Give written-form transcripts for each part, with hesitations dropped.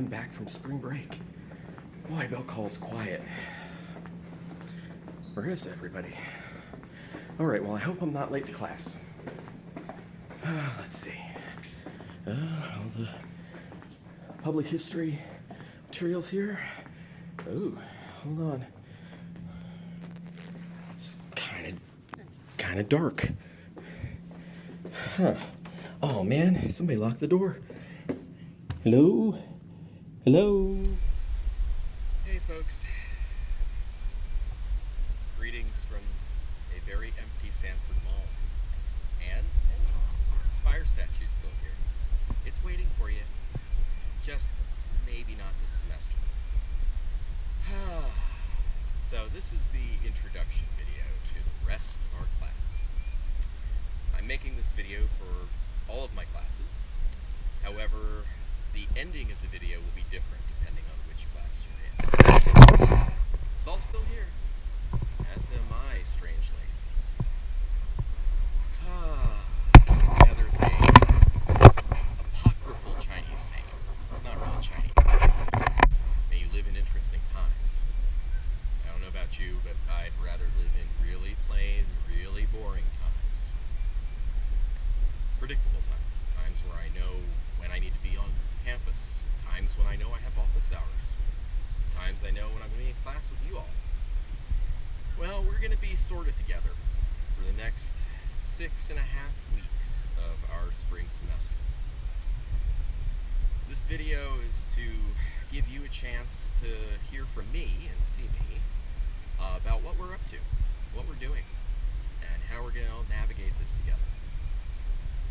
am back from spring break. Boy, bell call's quiet. Where is everybody? All right, well, I hope I'm not late to class. Let's see. All the public history materials here. Oh, hold on. It's kind of dark. Huh. Oh, man, somebody locked the door. Hello? Hello? Hey, folks. Greetings from a very empty Sanford Mall. And Spire statue's still here. It's waiting for you. Just maybe not this semester. So this is the introduction video to the rest of our class. I'm making this video for all of my classes. However, the ending of the video will be different depending on which class you're in. It's all still here, as am I, strangely. Now there's a apocryphal Chinese saying. It's not really Chinese, it's may you live in interesting times. I don't know about you, but I'd rather live in really plain, really boring times. Predictable times. Times where I know when I need to be on campus. Times when I know I have office hours. Times I know when I'm going to be in class with you all. Well, we're going to be sort of together for the next 6.5 weeks of our spring semester. This video is to give you a chance to hear from me and see me about what we're up to, what we're doing, and how we're going to navigate this together.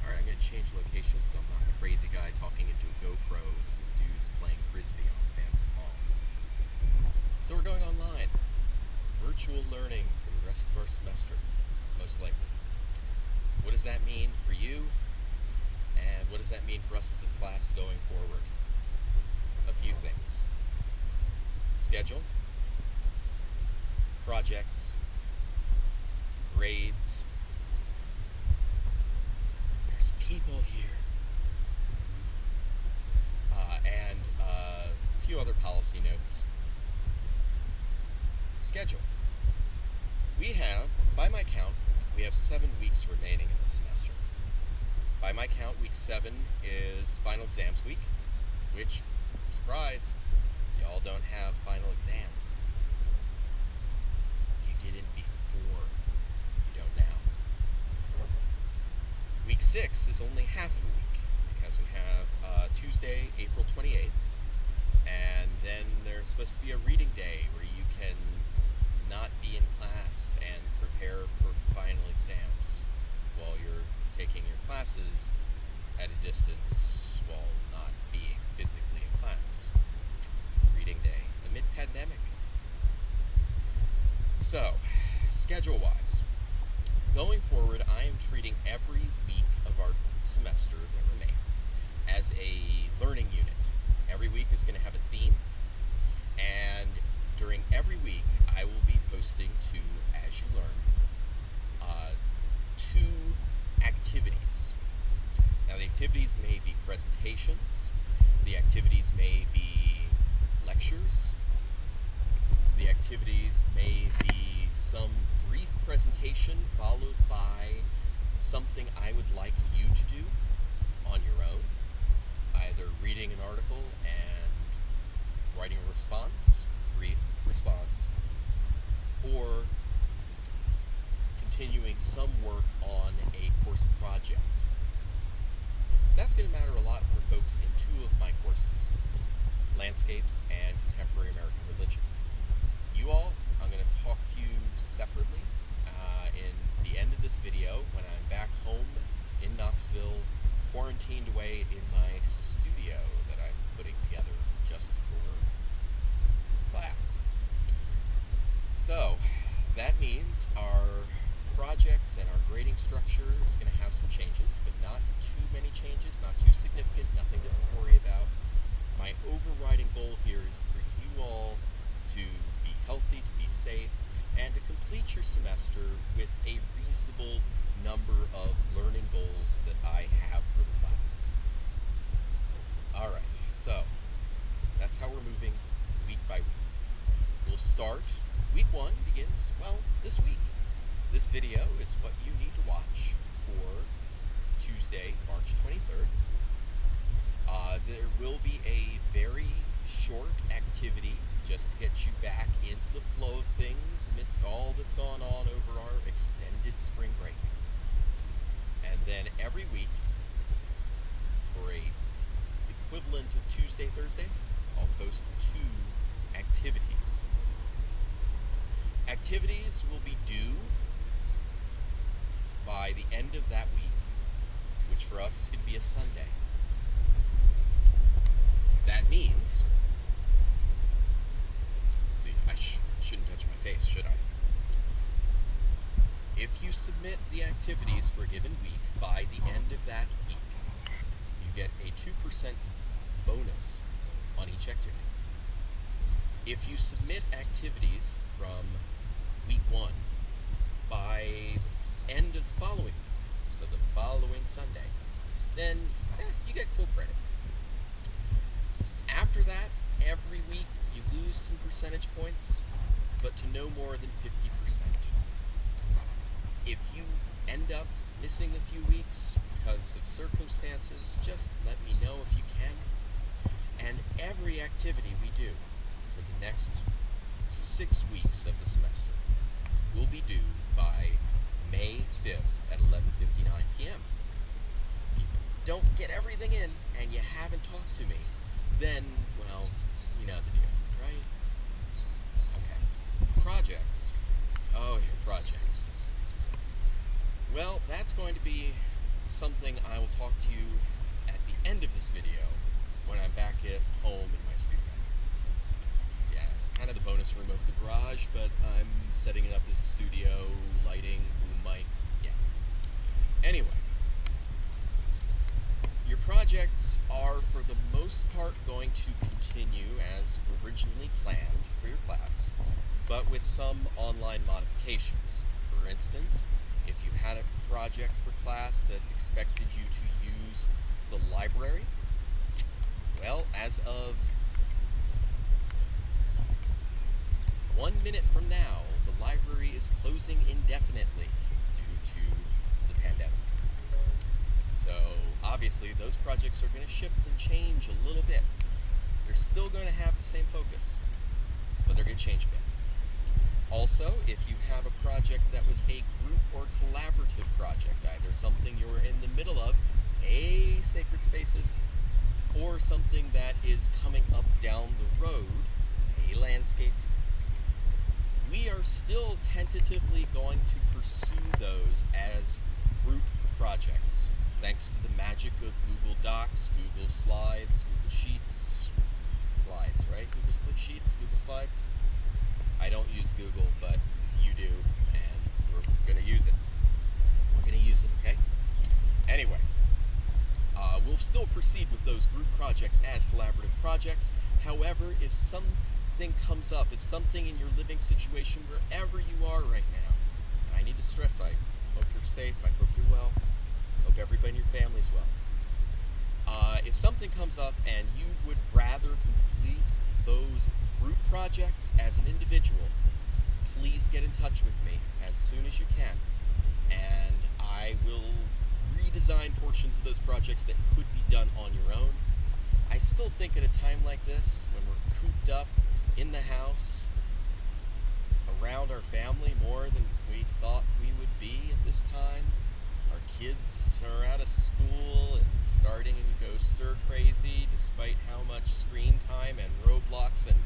Alright, I'm going to change location so I'm not a crazy guy talking into a GoPro with some dudes playing Frisbee on Sanford Mall. So we're going online. Virtual learning for the rest of our semester, most likely. What does that mean for you? And what does that mean for us as a class going forward? A few things. Schedule, projects, grades. There's people here. And a few other policy notes. Schedule. We have, by my count, we have 7 weeks remaining in the semester. By my count, week 7 is final exams week, which, surprise, y'all don't have final exams. You didn't before. You don't now. Week 6 is only half of a week, because we have Tuesday, April 28th, and then there's supposed to be a reading day where you can not be in class and prepare for final exams while you're taking your classes at a distance while not being physically in class. Reading day, the mid-pandemic. So, schedule-wise, going forward, I am treating every week of our semester that remain as a learning unit. Every week is going to have a theme, and during every week, I will be posting to As You Learn 2 activities. Now, the activities may be presentations, the activities may be lectures, the activities may be some brief presentation followed by something I would like you to do on your own, either reading an article and writing a response, brief response, or continuing some work on a course project. That's going to matter a lot for folks in 2 of my courses, Landscapes and Contemporary American Religion. You all, I'm going to talk to you separately in the end of this video when I'm back home in Knoxville, quarantined away in my studio that I'm putting together just for class. So, that means our projects and our grading structure is going to have some changes, but not too many changes, not too significant, nothing to worry about. My overriding goal here is for you all to be healthy, to be safe, and to complete your semester with a reasonable number of learning goals that I have for the class. Alright, so this video is what you need to watch for Tuesday, March 23rd. There will be a very short activity just to get you back into the flow of things amidst all that's gone on over our extended spring break. And then every week, for a equivalent of Tuesday, Thursday, I'll post 2 activities. Activities will be due by the end of that week, which for us is going to be a Sunday. That means, let's see, I shouldn't touch my face, should I? If you submit the activities for a given week by the end of that week, you get a 2% bonus on each activity. If you submit activities from week 1 by the end of the following week, so the following Sunday, then you get full credit. After that, every week you lose some percentage points, but to no more than 50%. If you end up missing a few weeks because of circumstances, just let me know if you can. And every activity we do for the next 6 weeks of the semester will be due by May 5th at 11:59 p.m. If you don't get everything in and you haven't talked to me, then, well, you know the deal, right? Okay. Projects. Oh, your projects. Well, that's going to be something I will talk to you at the end of this video when I'm back at home in my studio. Yeah, it's kind of the bonus room of the garage, but I'm setting it up as a studio, lighting, boom mic, yeah. Anyway, your projects are for the most part going to continue as originally planned for your class, but with some online modifications. For instance, if you had a project for class that expected you to use the library, well, as of 1 minute from now, the library is closing indefinitely due to the pandemic. So, obviously, those projects are going to shift and change a little bit. They're still going to have the same focus, but they're going to change a bit. Also, if you have a project that was a group or collaborative project, either something you're in the middle of, Sacred Spaces, or something that is coming up down the road, Landscapes, we are still tentatively going to pursue those as group projects, thanks to the magic of Google Docs, Google Slides, Google Sheets, Slides, right? Google Sheets, Google Slides. I don't use Google, but you do, and we're going to use it. We're going to use it, okay? Anyway, we'll still proceed with those group projects as collaborative projects. However, if something comes up, if something in your living situation, wherever you are right now, and I need to stress, I hope you're safe, I hope you're well, hope everybody in your family is well. If something comes up and you would rather complete those group projects as an individual, please get in touch with me as soon as you can, and I will redesign portions of those projects that could be done on your own. I still think at a time like this, when we're cooped up in the house, around our family more than we thought we would be at this time, our kids are out of school and starting to go stir crazy despite how much screen time and Roblox and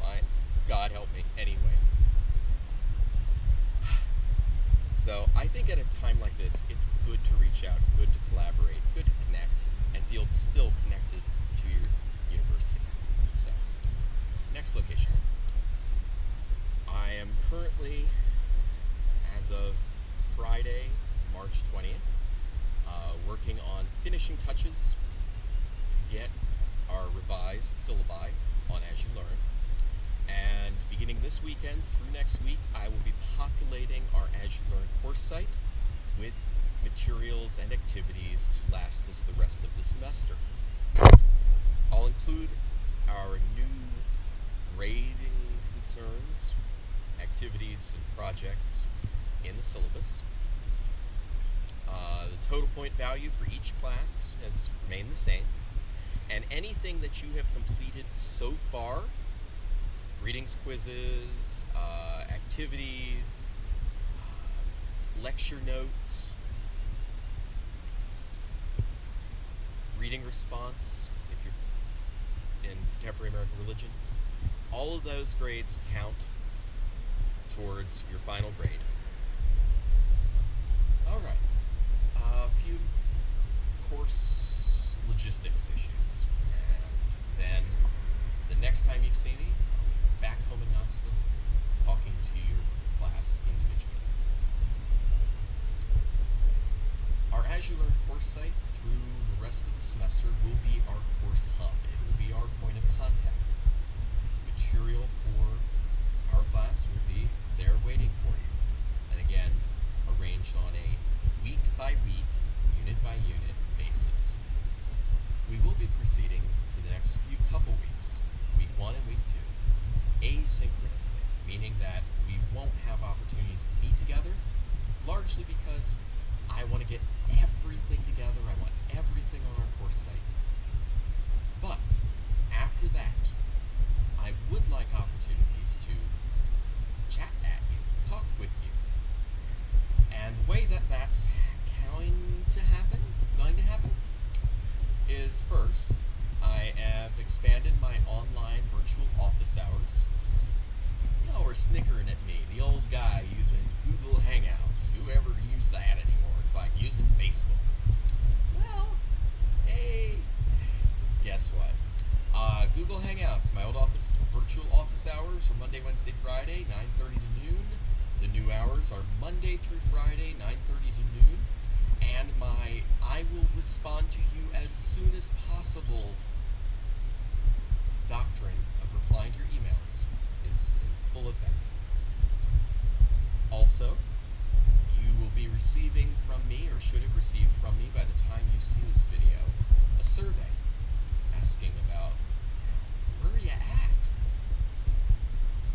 God help me, anyway. So I think at a time like this, it's good to reach out, good to collaborate, good to connect, and feel still connected to your university. So, next location. I am currently, as of Friday, March 20th, working on finishing touches to get our revised syllabi on As You Learn. And beginning this weekend through next week, I will be populating our As You Learn course site with materials and activities to last us the rest of the semester. I'll include our new grading concerns, activities, and projects in the syllabus. total point value for each class has remained the same, and anything that you have completed so far, readings, quizzes, activities, lecture notes, reading response, if you're in contemporary American religion, all of those grades count towards your final grade. All right, a few course logistics issues, and then the next time you see me, I'll be back home in Knoxville talking to your class individually. Our As You Learn course site through the rest of the semester will be our course hub. It will be our point of contact. Material for our class will be there waiting for you. And again, arranged on a week-by-week, unit-by-unit basis. We will be proceeding for the next couple weeks, week 1 and week 2, asynchronously, meaning that we won't have opportunities to meet together, largely because I want to get everything together, I want everything on our course site. But after that, I would like opportunities to chat at you, talk with you. And the way that that's going to happen, is first, I have expanded my online virtual office hours. Y'all are snickering at me, the old guy using Google Hangouts. Whoever used that anymore? It's like using Facebook. Well, hey, guess what? Google Hangouts, my old office, virtual office hours are Monday, Wednesday, Friday, 9:30 to noon. The new hours are Monday through Friday, 9:30 to noon. And my I will respond to you as soon as possible doctrine of replying to your emails is in full effect. Also, you will be receiving from me, or should have received from me by the time you see this video, a survey asking about where are you at?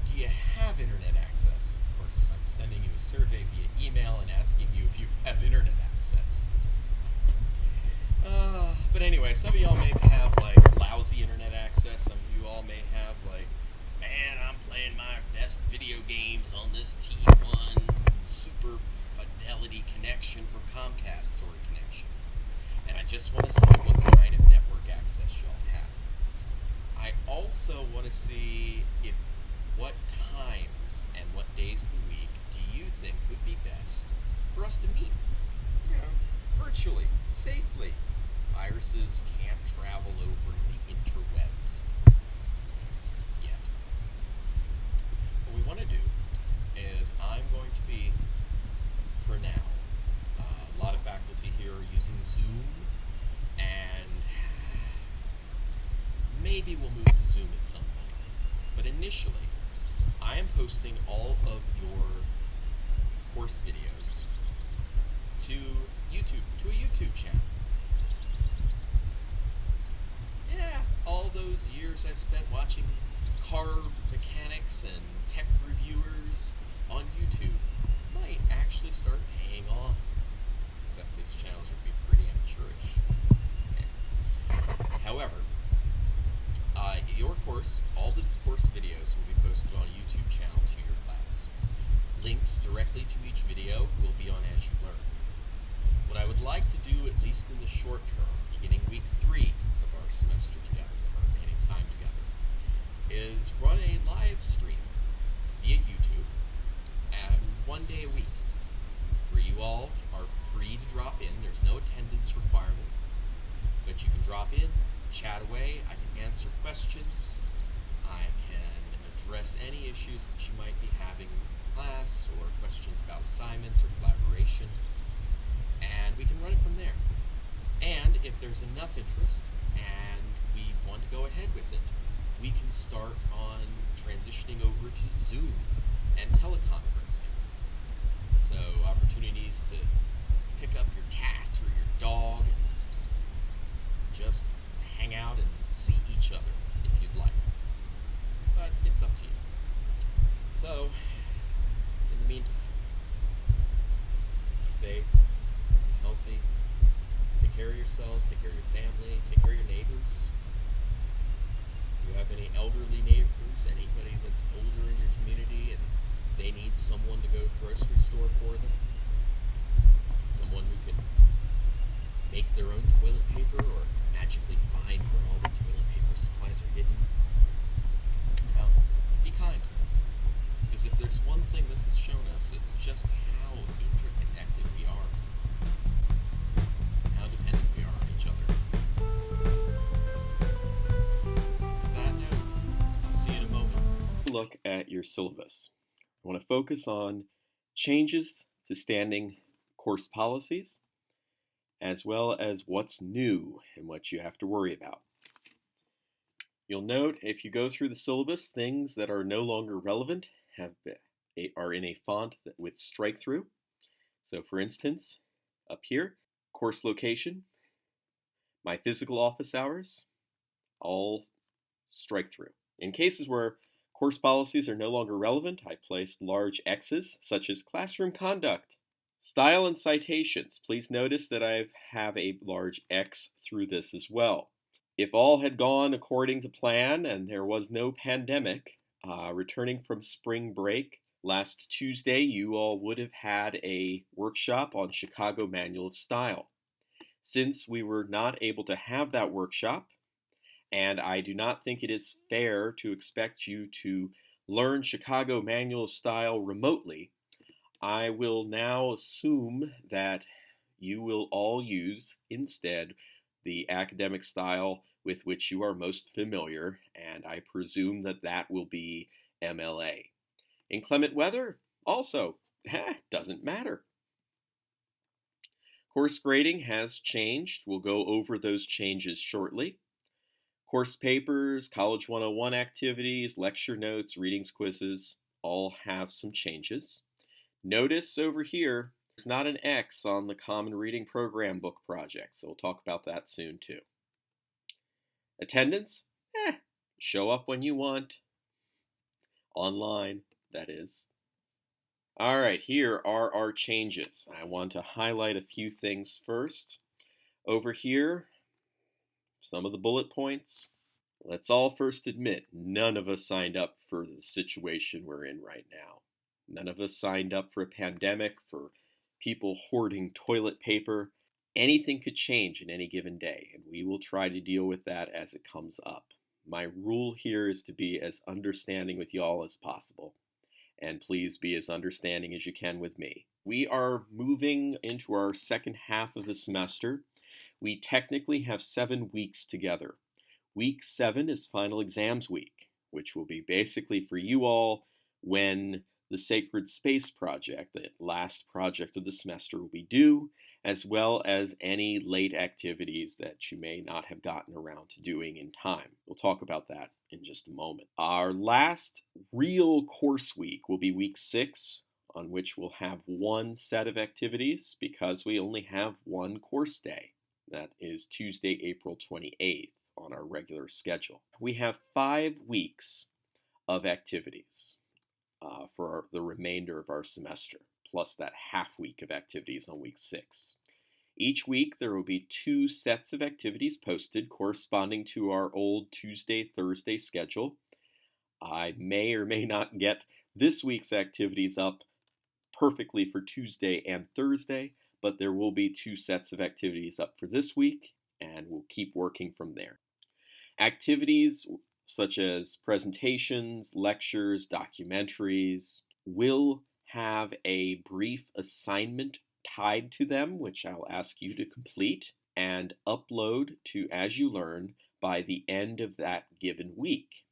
Do you have internet access? Of course, I'm sending you a survey via email and asking you if you have internet access. But anyway, some of y'all may have like lousy internet access. Some of you all may have like, man, I'm playing my best video games on this T1 super fidelity connection for Comcast sort of connection. And I just want to see what kind of network access y'all have. I also want to see what times and what days of the week do you think would be best for us to meet? Virtually, safely. Viruses can't travel over the interwebs yet. What we want to do is I'm going to be, for now, a lot of faculty here are using Zoom, and maybe we'll move to Zoom at some point. But initially, I am posting all of your course videos to a YouTube channel. Yeah, all those years I've spent watching car mechanics and tech reviewers on YouTube might actually start paying off. Except these channels would be pretty amateurish. However, your course, all the course videos will be posted on a YouTube channel to your class. Links directly to each video will be on As You Learn. What I would like to do, at least in the short term, beginning week 3 of our semester together, our remaining time together, is run a live stream via YouTube and 1 day a week, where you all are free to drop in. There's no attendance requirement, but you can drop in, chat away. I can answer questions. I can address any issues that you might be having in class, or questions about assignments or collaboration, and we can run it from there. And if there's enough interest and we want to go ahead with it, we can start on transitioning over to Zoom and teleconferencing. So opportunities to pick up your cat or your dog and just hang out and see each other if you'd like. But it's up to you. So, in the meantime, be safe, be healthy, yourselves, take care of your family, take care of your neighbors. If you have any elderly neighbors, anybody that's older in your community and they need someone to go to the grocery store for them, someone who can make their own toilet paper or magically find where all the toilet paper supplies are hidden, be kind. Because if there's one thing this has shown us, it's just how interconnected we are, how dependent we are on each other. With that note, I'll see you in a moment. Look at your syllabus. I want to focus on changes to standing course policies, as well as what's new and what you have to worry about. You'll note if you go through the syllabus, things that are no longer relevant are in a font with strike through. So for instance, up here, course location, my physical office hours, all strike through. In cases where course policies are no longer relevant, I've placed large X's, such as classroom conduct. Style and citations. Please notice that I have a large X through this as well. If all had gone according to plan and there was no pandemic, returning from spring break last Tuesday, you all would have had a workshop on Chicago Manual of Style. Since we were not able to have that workshop, and I do not think it is fair to expect you to learn Chicago Manual of Style remotely, I will now assume that you will all use instead the academic style with which you are most familiar, and I presume that that will be MLA. Inclement weather, also, doesn't matter. Course grading has changed. We'll go over those changes shortly. Course papers, College 101 activities, lecture notes, readings, quizzes, all have some changes. Notice over here, there's not an X on the Common Reading Program book project, so we'll talk about that soon too. Attendance? Show up when you want. Online, that is. All right, here are our changes. I want to highlight a few things first. Over here, some of the bullet points. Let's all first admit, none of us signed up for the situation we're in right now. None of us signed up for a pandemic, for people hoarding toilet paper. Anything could change in any given day, and we will try to deal with that as it comes up. My rule here is to be as understanding with y'all as possible, and please be as understanding as you can with me. We are moving into our second half of the semester. We technically have 7 weeks together. Week 7 is final exams week, which will be basically for you all when the Sacred Space project, the last project of the semester, will be due, as well as any late activities that you may not have gotten around to doing in time. We'll talk about that in just a moment. Our last real course week will be week 6, on which we'll have one set of activities because we only have one course day. That is Tuesday, April 28th on our regular schedule. We have 5 weeks of activities for the remainder of our semester, plus that half week of activities on week 6. Each week there will be 2 sets of activities posted corresponding to our old Tuesday, Thursday schedule. I may or may not get this week's activities up perfectly for Tuesday and Thursday, but there will be 2 sets of activities up for this week, and we'll keep working from there. Activities such as presentations, lectures, documentaries will have a brief assignment tied to them, which I'll ask you to complete and upload to As You Learn by the end of that given week.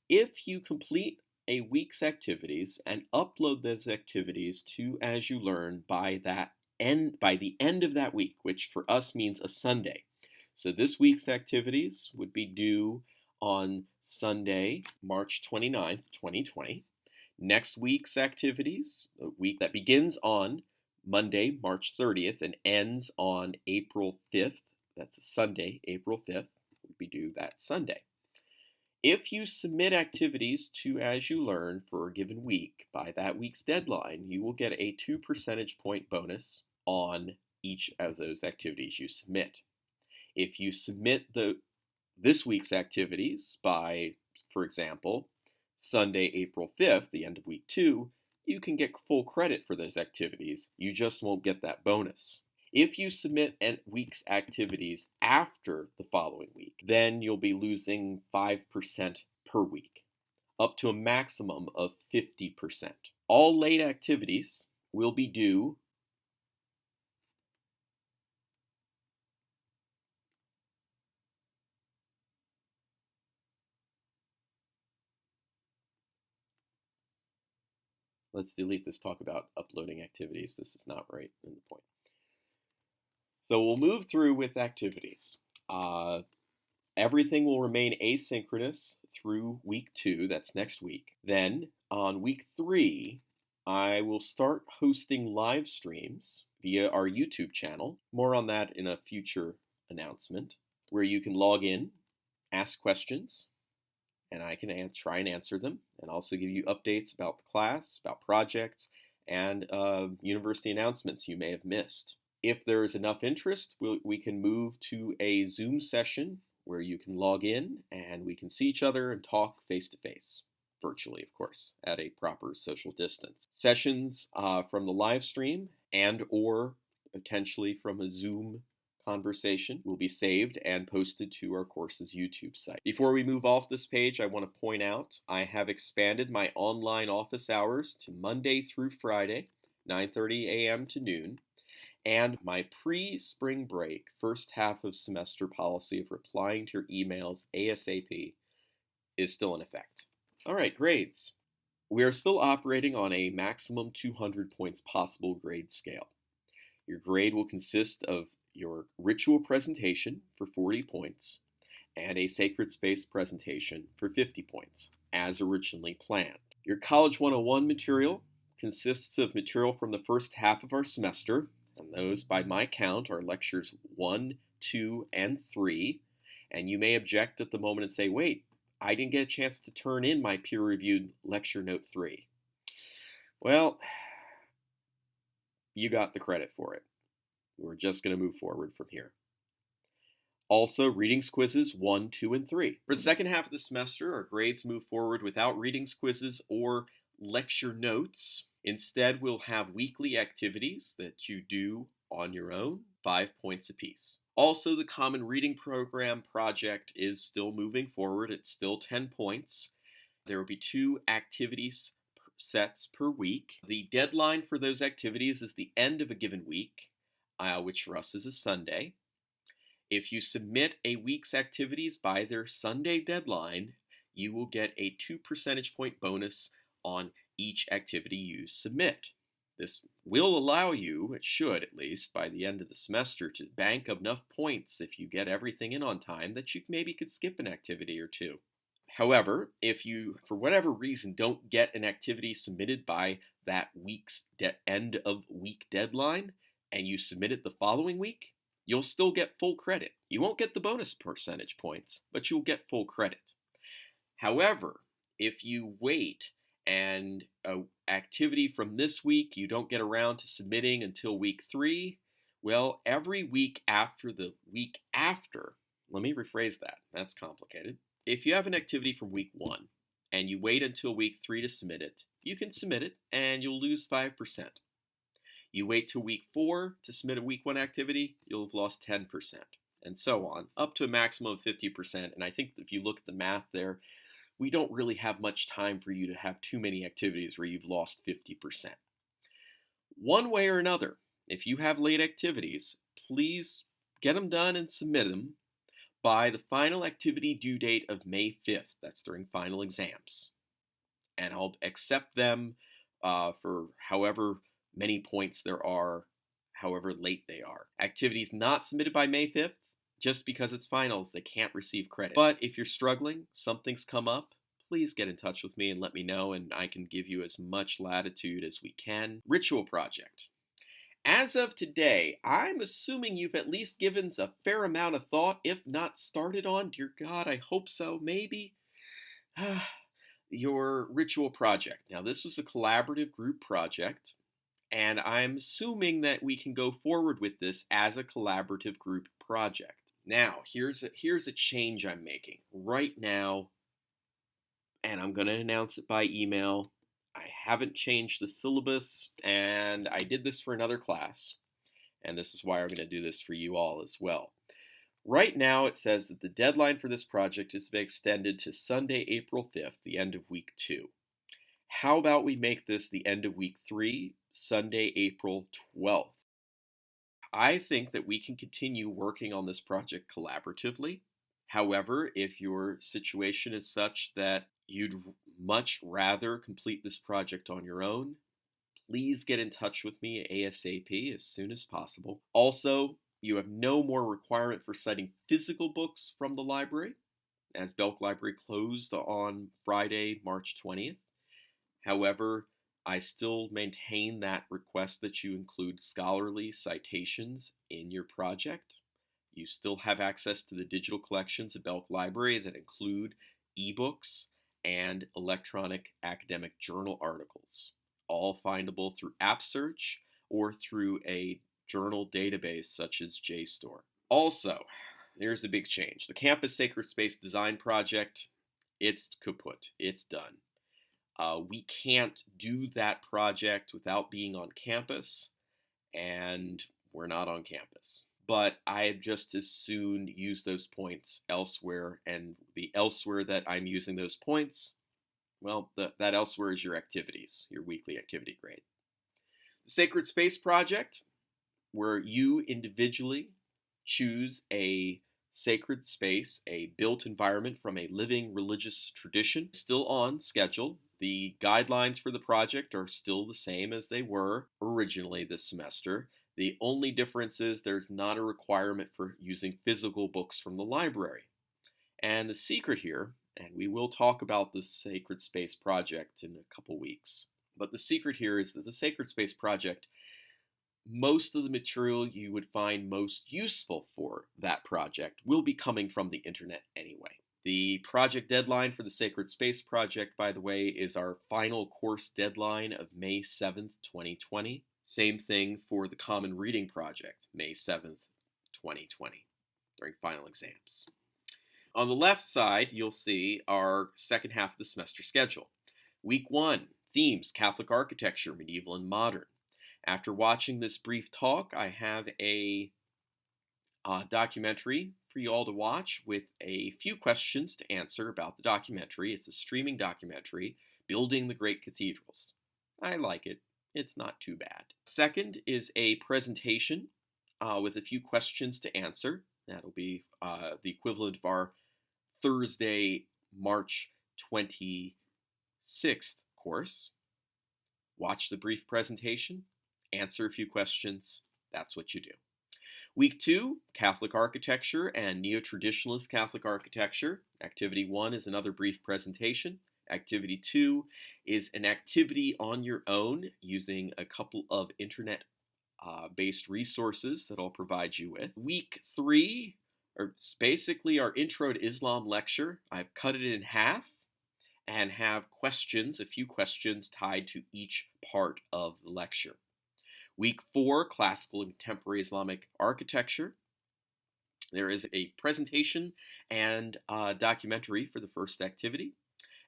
If you complete a week's activities and upload those activities to As You Learn by the end of that week, which for us means a Sunday. So this week's activities would be due on Sunday, March 29th, 2020. Next week's activities, the week that begins on Monday, March 30th and ends on April 5th, that's a Sunday, April 5th, would be due that Sunday. If you submit activities to As You Learn for a given week by that week's deadline, you will get a 2 percentage point bonus on each of those activities you submit. If you submit this week's activities by, for example, Sunday, April 5th, the end of week 2, you can get full credit for those activities. You just won't get that bonus. If you submit a week's activities after the following week, then you'll be losing 5% per week, up to a maximum of 50%. All late activities will be due Let's delete this talk about uploading activities. This is not right in the point. So we'll move through with activities. Everything will remain asynchronous through week 2, that's next week. Then on week 3, I will start hosting live streams via our YouTube channel. More on that in a future announcement, where you can log in, ask questions, and I can try and answer them, and also give you updates about the class, about projects, and university announcements you may have missed. If there is enough interest, we can move to a Zoom session where you can log in and we can see each other and talk face-to-face, virtually, of course, at a proper social distance. Sessions from the live stream and or potentially from a Zoom conversation will be saved and posted to our course's YouTube site. Before we move off this page, I want to point out I have expanded my online office hours to Monday through Friday, 9:30 a.m. to noon, and my pre-spring break first half of semester policy of replying to your emails ASAP is still in effect. All right, grades. We are still operating on a maximum 200 points possible grade scale. Your grade will consist of your ritual presentation for 40 points and a sacred space presentation for 50 points, as originally planned. Your College 101 material consists of material from the first half of our semester, and those, by my count, are lectures 1, 2, and 3, and you may object at the moment and say, wait, I didn't get a chance to turn in my peer-reviewed lecture note 3. Well, you got the credit for it. We're just going to move forward from here. Also, readings quizzes 1, 2, and 3. For the second half of the semester, our grades move forward without readings quizzes or lecture notes. Instead, we'll have weekly activities that you do on your own, 5 points apiece. Also, the Common Reading Program project is still moving forward. It's still 10 points. There will be 2 activities sets per week. The deadline for those activities is the end of a given week, which for us is a Sunday. If you submit a week's activities by their Sunday deadline, you will get a 2 percentage point bonus on each activity you submit. This will allow you, it should at least, by the end of the semester to bank enough points if you get everything in on time that you maybe could skip an activity or 2. However, if you, for whatever reason, don't get an activity submitted by that week's end of week deadline, and you submit it the following week, you'll still get full credit. You won't get the bonus percentage points, but you'll get full credit. However, if you wait and an activity from this week you don't get around to submitting until week 3, well, every week after the week after, let me rephrase that, that's complicated. If you have an activity from week 1 and you wait until week 3 to submit it, you can submit it and you'll lose 5%. You wait till week 4 to submit a week 1 activity, you'll have lost 10%, and so on, up to a maximum of 50%. And I think if you look at the math there, we don't really have much time for you to have too many activities where you've lost 50%. One way or another, if you have late activities, please get them done and submit them by the final activity due date of May 5th. That's during final exams. And I'll accept them for however many points there are, however late they are. Activities not submitted by May 5th, just because it's finals, they can't receive credit. But if you're struggling, something's come up, please get in touch with me and let me know, and I can give you as much latitude as we can. Ritual project. As of today, I'm assuming you've at least given a fair amount of thought, if not started on, dear God, I hope so, maybe, your ritual project. Now, this was a collaborative group project, and I'm assuming that we can go forward with this as a collaborative group project. Now, here's a change I'm making right now, and I'm going to announce it by email. I haven't changed the syllabus, and I did this for another class, and this is why I'm going to do this for you all as well. Right now, it says that the deadline for this project is to be extended to Sunday, April 5th, the end of week 2. How about we make this the end of week 3, Sunday, April 12th? I think that we can continue working on this project collaboratively. However, if your situation is such that you'd much rather complete this project on your own, please get in touch with me ASAP as soon as possible. Also, you have no more requirement for citing physical books from the library, as Belk Library closed on Friday, March 20th. However, I still maintain that request that you include scholarly citations in your project. You still have access to the digital collections of Belk Library that include ebooks and electronic academic journal articles, all findable through App Search or through a journal database such as JSTOR. Also, there's a big change. The Campus Sacred Space Design Project, it's kaput. It's done. We can't do that project without being on campus, and we're not on campus. But I'd just as soon use those points elsewhere, and the elsewhere that I'm using those points, well, that elsewhere is your activities, your weekly activity grade. The Sacred Space Project, where you individually choose a sacred space, a built environment from a living religious tradition, still on schedule. The guidelines for the project are still the same as they were originally this semester. The only difference is there's not a requirement for using physical books from the library. And the secret here, and we will talk about the Sacred Space Project in a couple weeks, but the secret here is that the Sacred Space Project, most of the material you would find most useful for that project will be coming from the internet anyway. The project deadline for the Sacred Space Project, by the way, is our final course deadline of May 7th, 2020. Same thing for the Common Reading Project, May 7th, 2020, during final exams. On the left side, you'll see our second half of the semester schedule. Week 1, themes, Catholic architecture, medieval and modern. After watching this brief talk, I have a documentary for you all to watch with a few questions to answer about the documentary. It's a streaming documentary, Building the Great Cathedrals. I like it. It's not too bad. Second is a presentation with a few questions to answer. That'll be the equivalent of our Thursday, March 26th course. Watch the brief presentation, answer a few questions. That's what you do. Week 2, Catholic architecture and neo-traditionalist Catholic architecture. Activity 1 is another brief presentation. Activity 2 is an activity on your own using a couple of internet-based resources that I'll provide you with. Week 3 is basically our Intro to Islam lecture. I've cut it in half and have questions, a few questions tied to each part of the lecture. Week 4, Classical and Contemporary Islamic Architecture. There is a presentation and a documentary for the first activity,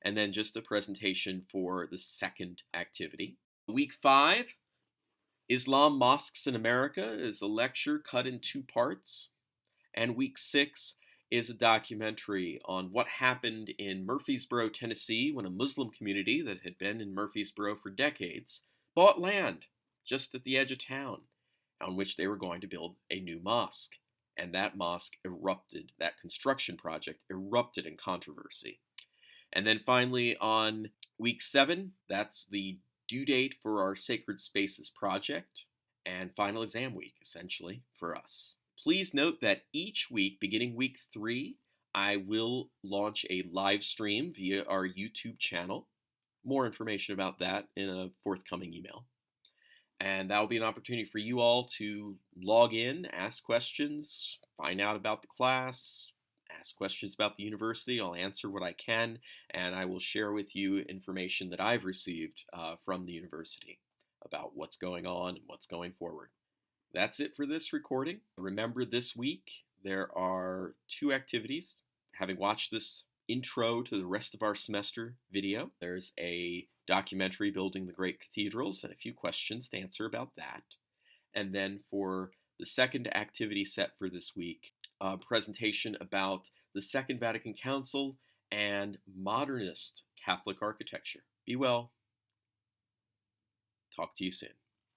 and then just a presentation for the second activity. Week 5, Islam Mosques in America is a lecture cut in 2 parts. And week 6 is a documentary on what happened in Murfreesboro, Tennessee, when a Muslim community that had been in Murfreesboro for decades bought land just at the edge of town on which they were going to build a new mosque. And that mosque erupted, that construction project erupted in controversy. And then finally on week 7, that's the due date for our Sacred Spaces project and final exam week, essentially, for us. Please note that each week, beginning week 3, I will launch a live stream via our YouTube channel. More information about that in a forthcoming email. And that will be an opportunity for you all to log in, ask questions, find out about the class, ask questions about the university. I'll answer what I can, and I will share with you information that I've received from the university about what's going on and what's going forward. That's it for this recording. Remember, this week, there are 2 activities. Having watched this intro to the rest of our semester video, there's a documentary building the great cathedrals and a few questions to answer about that. And then for the second activity set for this week, a presentation about the Second Vatican Council and modernist Catholic architecture. Be well. Talk to you soon.